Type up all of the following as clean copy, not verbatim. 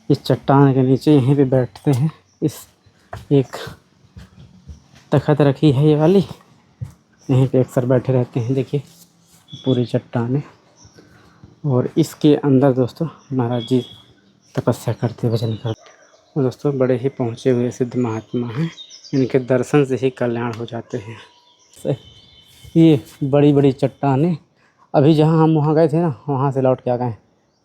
इस चट्टान के नीचे यहीं पे बैठते हैं। इस एक तख्त रखी है ये वाली, यहीं पे अक्सर बैठे रहते हैं। देखिए पूरी चट्टान है और इसके अंदर दोस्तों महाराज जी तपस्या करते, भजन करते। और दोस्तों बड़े ही पहुँचे हुए सिद्ध महात्मा हैं, इनके दर्शन से ही कल्याण हो जाते हैं। ये बड़ी बड़ी चट्टानें, अभी जहाँ हम वहाँ गए थे ना, वहाँ से लौट के आ गए।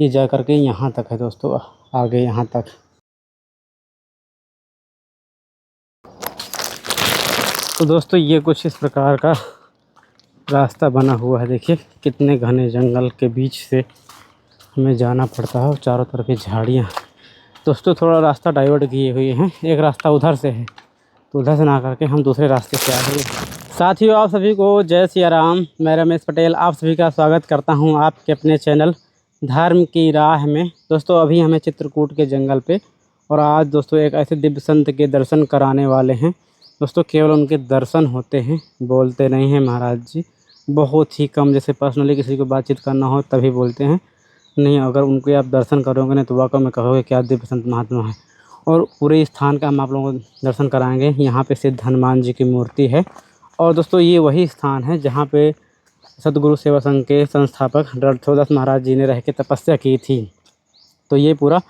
ये जा कर के यहाँ तक है दोस्तों, आगे यहाँ तक। तो दोस्तों ये कुछ इस प्रकार का रास्ता बना हुआ है। देखिए कितने घने जंगल के बीच से हमें जाना पड़ता है और चारों तरफ ये झाड़ियाँ। दोस्तों थोड़ा रास्ता डाइवर्ट किए हुए हैं, एक रास्ता उधर से है तो उधर से ना करके हम दूसरे रास्ते से आ गए। साथियों आप सभी को जय सिया राम। मैं रमेश पटेल आप सभी का स्वागत करता हूं आपके अपने चैनल धर्म की राह में। दोस्तों अभी हमें चित्रकूट के जंगल पे, और आज दोस्तों एक ऐसे दिव्य संत के दर्शन कराने वाले हैं। दोस्तों केवल उनके दर्शन होते हैं, बोलते नहीं हैं महाराज जी। बहुत ही कम, जैसे पर्सनली किसी को बातचीत करना हो तभी बोलते हैं, नहीं अगर उनके आप दर्शन करोगे ना तो वाकई में कहोगे क्या दिव्य संत महात्मा है। और पूरे स्थान का हम आप लोगों को दर्शन कराएंगे। यहाँ पे सिद्ध हनुमान जी की मूर्ति है। और दोस्तों ये वही स्थान है जहाँ पे सतगुरु सेवा संघ के संस्थापक रणछोड़दास महाराज जी ने रह के तपस्या की थी। तो ये पूरा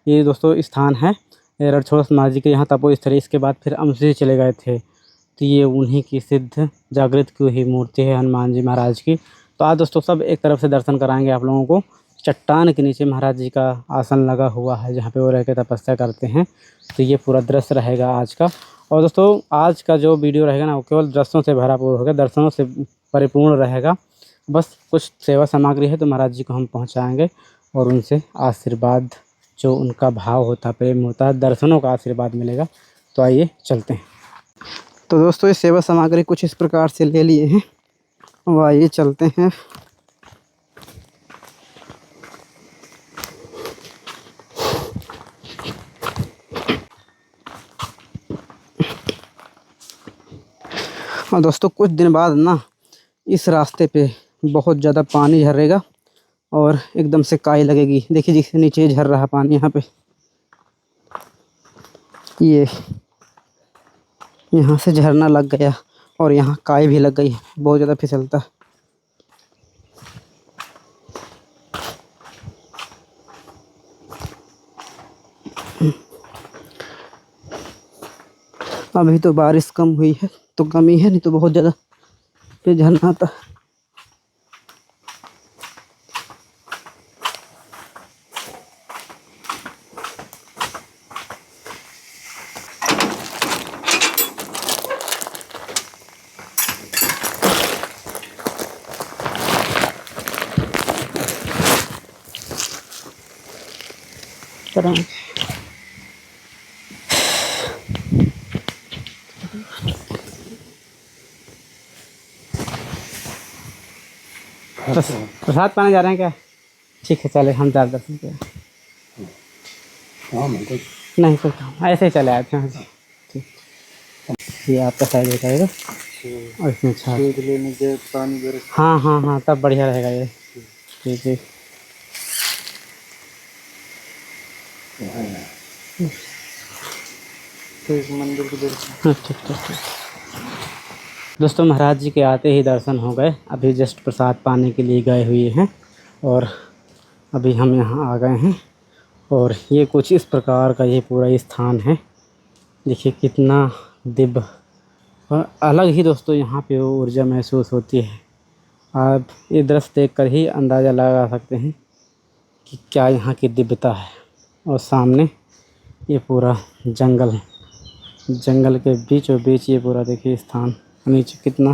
ये दोस्तों स्थान है रणछोड़दास महाराज जी के यहाँ तपोस्थली। इसके बाद फिर अमसी चले गए थे, तो ये उन्हीं की सिद्ध जागृत की हुई मूर्ति है हनुमान जी महाराज की। तो आज दोस्तों सब एक तरफ से दर्शन कराएंगे आप लोगों को। चट्टान के नीचे महाराज जी का आसन लगा हुआ है जहाँ पे वो रह के तपस्या करते हैं। तो ये पूरा दृश्य रहेगा आज का। और दोस्तों आज का जो वीडियो रहेगा ना वो केवल दर्शनों से भरापूर होगा, दर्शनों से परिपूर्ण रहेगा। बस कुछ सेवा सामग्री है तो महाराज जी को हम पहुँचाएँगे और उनसे आशीर्वाद, जो उनका भाव होता, प्रेम होता है, दर्शनों का आशीर्वाद मिलेगा। तो आइए चलते हैं। तो दोस्तों ये सेवा सामग्री कुछ इस प्रकार से ले लिए हैं, वो आइए चलते हैं। और दोस्तों कुछ दिन बाद ना इस रास्ते पे बहुत ज़्यादा पानी झरेगा और एकदम से काई लगेगी। देखिए जिससे नीचे झर रहा पानी, यहाँ पे ये यहाँ से झरना लग गया और यहाँ काई भी लग गई, बहुत ज़्यादा फिसलता। अभी तो बारिश कम हुई है तो कमी है, नहीं तो बहुत ज़्यादा पे झरना था। प्रसाद पाने जा रहे हैं क्या? ठीक है चले, हम ज़्यादा दर्शन करें। नहीं कोई काम, ऐसे ही चले आए थे। हाँ जी ठीक, ये आपका साइड बताएगा और इसमें अच्छा लेने के पानी बरस। हाँ हाँ हाँ तब बढ़िया रहेगा ये। ठीक ठीक मंदिर के दर्शन। हाँ ठीक ठीक ठीक। दोस्तों महाराज जी के आते ही दर्शन हो गए। अभी जस्ट प्रसाद पाने के लिए गए हुए हैं और अभी हम यहाँ आ गए हैं। और ये कुछ इस प्रकार का ये पूरा स्थान है। देखिए कितना दिव्य और अलग ही दोस्तों यहाँ पे वो ऊर्जा महसूस होती है। आप ये दृश्य देखकर ही अंदाज़ा लगा सकते हैं कि क्या यहाँ की दिव्यता है। और सामने ये पूरा जंगल, जंगल के बीचों बीच ये पूरा देखिए स्थान। नीचे कितना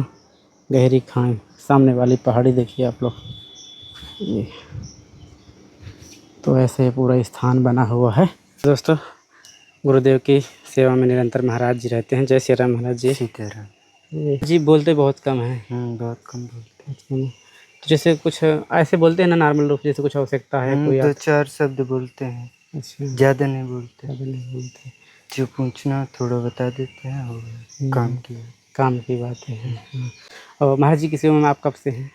गहरी खाई, सामने वाली पहाड़ी देखिए आप लोग। ये तो ऐसे पूरा स्थान बना हुआ है। दोस्तों गुरुदेव की सेवा में निरंतर महाराज जी रहते हैं। जय श्री राम महाराज जी। सीताराम जी। बोलते बहुत कम हैं। बहुत कम बोलते हैं। तो जैसे कुछ ऐसे बोलते हैं ना नॉर्मल रूप, जैसे कुछ आवश्यकता है कोई 2-4 शब्द बोलते हैं। अच्छा ज़्यादा नहीं बोलते। जो पूछना थोड़ा बता देते हैं और काम की बातें हैं। और महाराज जी की सेवा में आप कब से हैं?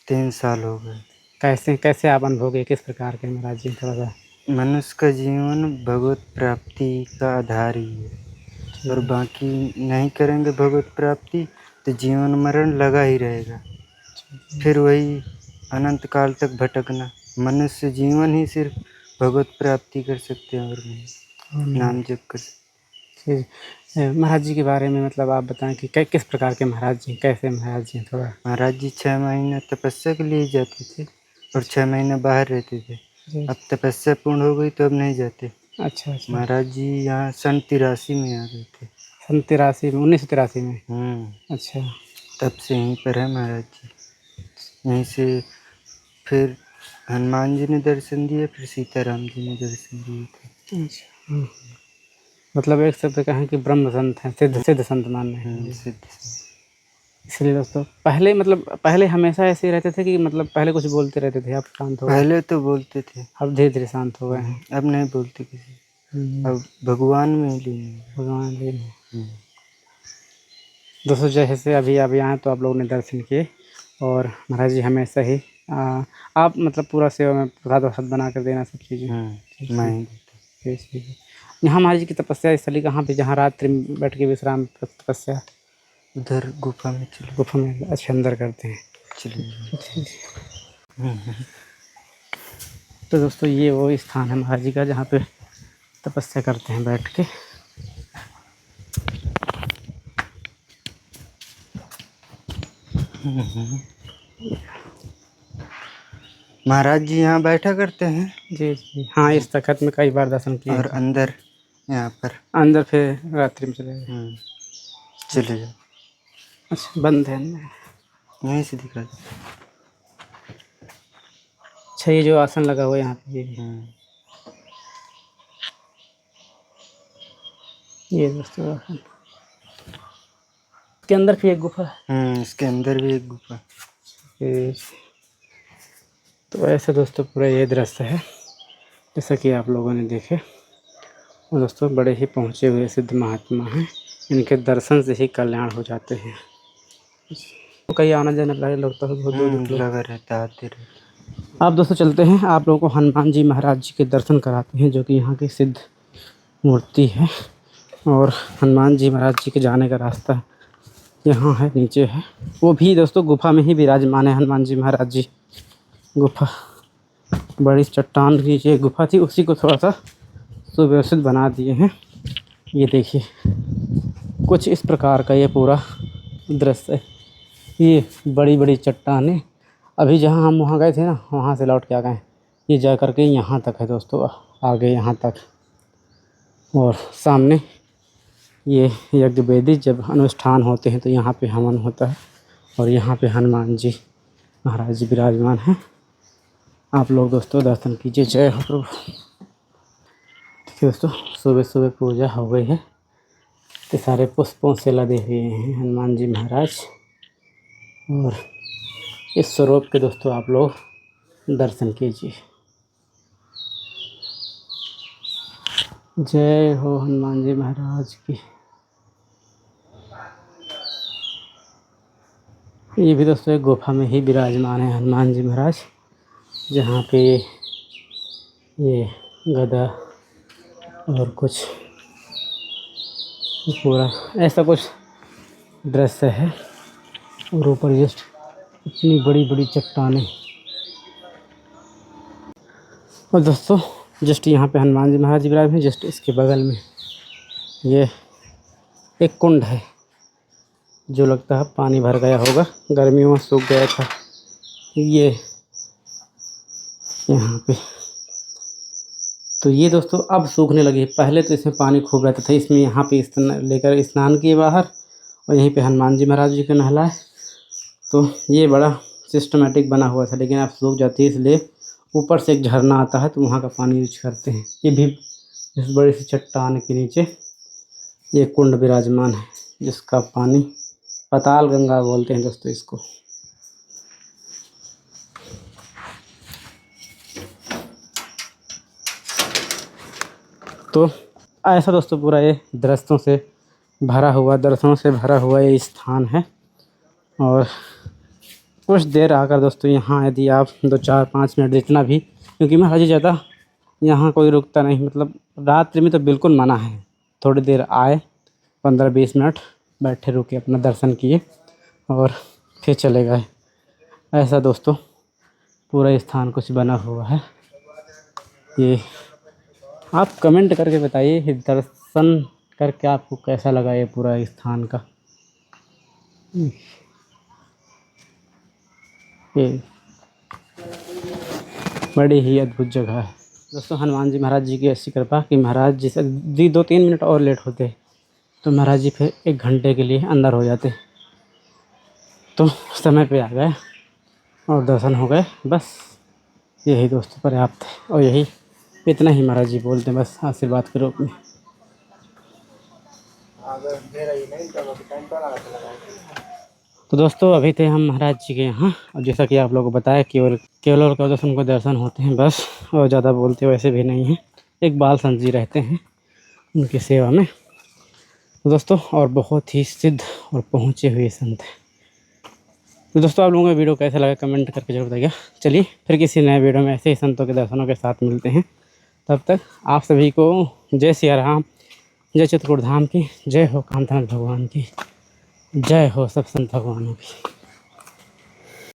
3 साल हो गए। कैसे कैसे आप अनुभव गए, किस प्रकार के महाराज जी? थोड़ा सा मनुष्य का जीवन भगवत प्राप्ति का आधार ही है, और बाकी नहीं करेंगे भगवत प्राप्ति तो जीवन मरण लगा ही रहेगा, फिर वही अनंत काल तक भटकना। मनुष्य जीवन ही सिर्फ भगवत प्राप्ति कर सकते हैं, और नहीं नाम जप कर सकते। ठीक। महाराज जी के बारे में मतलब आप बताएं कि किस प्रकार के महाराज जी, कैसे महाराज जी थोड़ा। महाराज जी 6 महीने तपस्या के लिए जाते थे और 6 महीने बाहर रहते थे। जी। अब तपस्या पूर्ण हो गई तो अब नहीं जाते। अच्छा अच्छा। महाराज जी यहाँ सन 83 में आ गए थे। सन 83 में, 1983 में। अच्छा। तब से यहीं पर है महाराज जी। यहीं से फिर हनुमान जी ने दर्शन दिए, फिर सीताराम जी ने दर्शन दिए थे। अच्छा। मतलब एक शब्द कहें कि ब्रह्म संत हैं, सिद्ध सिद्ध संत मानने हैं। सिद्ध। इसलिए दोस्तों पहले मतलब पहले हमेशा ऐसे ही रहते थे कि मतलब पहले कुछ बोलते रहते थे, अब शांत हो गए? पहले तो बोलते थे, अब धीरे धीरे शांत हो गए हैं। अब नहीं बोलते किसी। अब भगवान में ही लीन है। भगवान जी ने। दोस्तों जैसे अभी अभी आए तो आप लोगों ने दर्शन किए, और महाराज जी हमेशा ही आप मतलब पूरा सेवा में प्रसाद वसाद बना कर देना सब चीज़ें। मैं ठीक है। यहाँ महाराज जी की तपस्या स्थली कहाँ पे, जहाँ रात्रि में बैठ के विश्राम तपस्या? उधर गुफा में चले। गुफा में अच्छा अंदर करते हैं। चलिए। तो दोस्तों ये वो स्थान है महाराज जी का जहाँ पे तपस्या करते हैं बैठ के। महाराज जी यहाँ बैठा करते हैं। जी जी हाँ, इस तखत में कई बार दर्शन किए। और अंदर यहाँ पर अंदर फिर रात्रि में चले गए। चले जाओ। अच्छा बंद है ना, यहीं से दिखा दो। अच्छा ये जो आसन लगा हुआ है यहाँ पे, ये दोस्तों आसन। इसके अंदर भी एक गुफा है। इसके अंदर भी एक गुफा। तो ऐसे दोस्तों पूरा ये दृश्य है जैसा कि आप लोगों ने देखे। और दोस्तों बड़े ही पहुँचे हुए सिद्ध महात्मा हैं, इनके दर्शन से ही कल्याण हो जाते हैं। तो कहीं आना जाना लगता है, बहुत दूर लगा रहता, आते रहते। आप दोस्तों चलते हैं, आप लोगों को हनुमान जी महाराज जी के दर्शन कराते हैं, जो कि यहाँ की सिद्ध मूर्ति है। और हनुमान जी महाराज जी के जाने का रास्ता यहाँ है, नीचे है। वो भी दोस्तों गुफा में ही विराजमान है हनुमान जी महाराज जी। गुफा बड़ी चट्टान के नीचे एक गुफा थी, उसी को थोड़ा सा सुव्यवस्थित बना दिए हैं। ये देखिए कुछ इस प्रकार का ये पूरा दृश्य है। ये बड़ी बड़ी चट्टानें, अभी जहाँ हम वहाँ गए थे ना, वहाँ से लौट के आ गए। ये जा कर के यहाँ तक है दोस्तों, आगे यहाँ तक। और सामने ये यज्ञ वेदी, जब अनुष्ठान होते हैं तो यहाँ पे हवन होता है, और यहाँ पे हनुमान जी महाराज जी विराजमान हैं। आप लोग दोस्तों दर्शन कीजिए। जय हो प्रभु। देखिए दोस्तों सुबह सुबह पूजा हो गई है, तो सारे पुष्पों से लदे हुए हैं हनुमान जी महाराज। और इस स्वरूप के दोस्तों आप लोग दर्शन कीजिए। जय हो हनुमान जी महाराज की। ये भी दोस्तों एक गुफा में ही विराजमान है हनुमान जी महाराज, जहाँ पे ये गदा और कुछ पूरा ऐसा कुछ दृश्य है। और ऊपर जस्ट इतनी बड़ी बड़ी चट्टानें। और दोस्तों जस्ट यहाँ पे हनुमान जी महाराज विराज हैं, जस्ट इसके बगल में ये एक कुंड है, जो लगता है पानी भर गया होगा, गर्मियों में सूख गया था। ये यहाँ पे तो ये दोस्तों अब सूखने लगी है, पहले तो इसमें पानी खूब रहता था। इसमें यहाँ पे लेकर स्नान किए बाहर, और यहीं पे हनुमान जी महाराज जी को नहलाए। तो ये बड़ा सिस्टमेटिक बना हुआ था, लेकिन अब सूख जाती है, इसलिए ऊपर से एक झरना आता है तो वहाँ का पानी यूज करते हैं। ये भी इस बड़ी सी चट्टान के नीचे ये कुंड विराजमान है, जिसका पानी पाताल गंगा बोलते हैं दोस्तों इसको। तो ऐसा दोस्तों पूरा ये दृश्यों से भरा हुआ, दर्शनों से भरा हुआ ये स्थान है। और कुछ देर आकर दोस्तों यहाँ यदि आप 2-4-5 मिनट जितना भी, क्योंकि महाराज जी ज़्यादा यहाँ कोई रुकता नहीं, मतलब रात्रि में तो बिल्कुल मना है। थोड़ी देर आए, 15-20 मिनट बैठे रुके, अपना दर्शन किए और फिर चले गए। ऐसा दोस्तों पूरा स्थान कुछ बना हुआ है। ये आप कमेंट करके बताइए कि दर्शन करके आपको कैसा लगा ये पूरा स्थान का। ये बड़ी ही अद्भुत जगह है दोस्तों। हनुमान जी महाराज जी की ऐसी कृपा कि महाराज जी से 2-3 मिनट और लेट होते तो महाराज जी फिर 1 घंटे के लिए अंदर हो जाते, तो समय पे आ गए और दर्शन हो गए। बस यही दोस्तों पर्याप्त है, और यही इतना ही महाराज जी बोलते हैं, बस आशीर्वाद के रूप में। तो दोस्तों अभी थे हम महाराज जी के यहाँ, और जैसा कि आप लोगों को बताया केवल और केवल उनको दर्शन होते हैं बस, और ज़्यादा बोलते वैसे भी नहीं हैं। एक बाल संत जी रहते हैं उनकी सेवा में तो दोस्तों, और बहुत ही सिद्ध और पहुँचे हुए संत हैं। तो दोस्तों आप लोगों का वीडियो कैसा लगा कमेंट करके जरूर बताइएगा। चलिए फिर किसी नए वीडियो में ऐसे ही संतों के दर्शनों के साथ मिलते हैं। तब तक आप सभी को जय सिया राम, जय चित्रकूट धाम की, जय हो कामधन भगवान की, जय हो सब संत भगवानों की।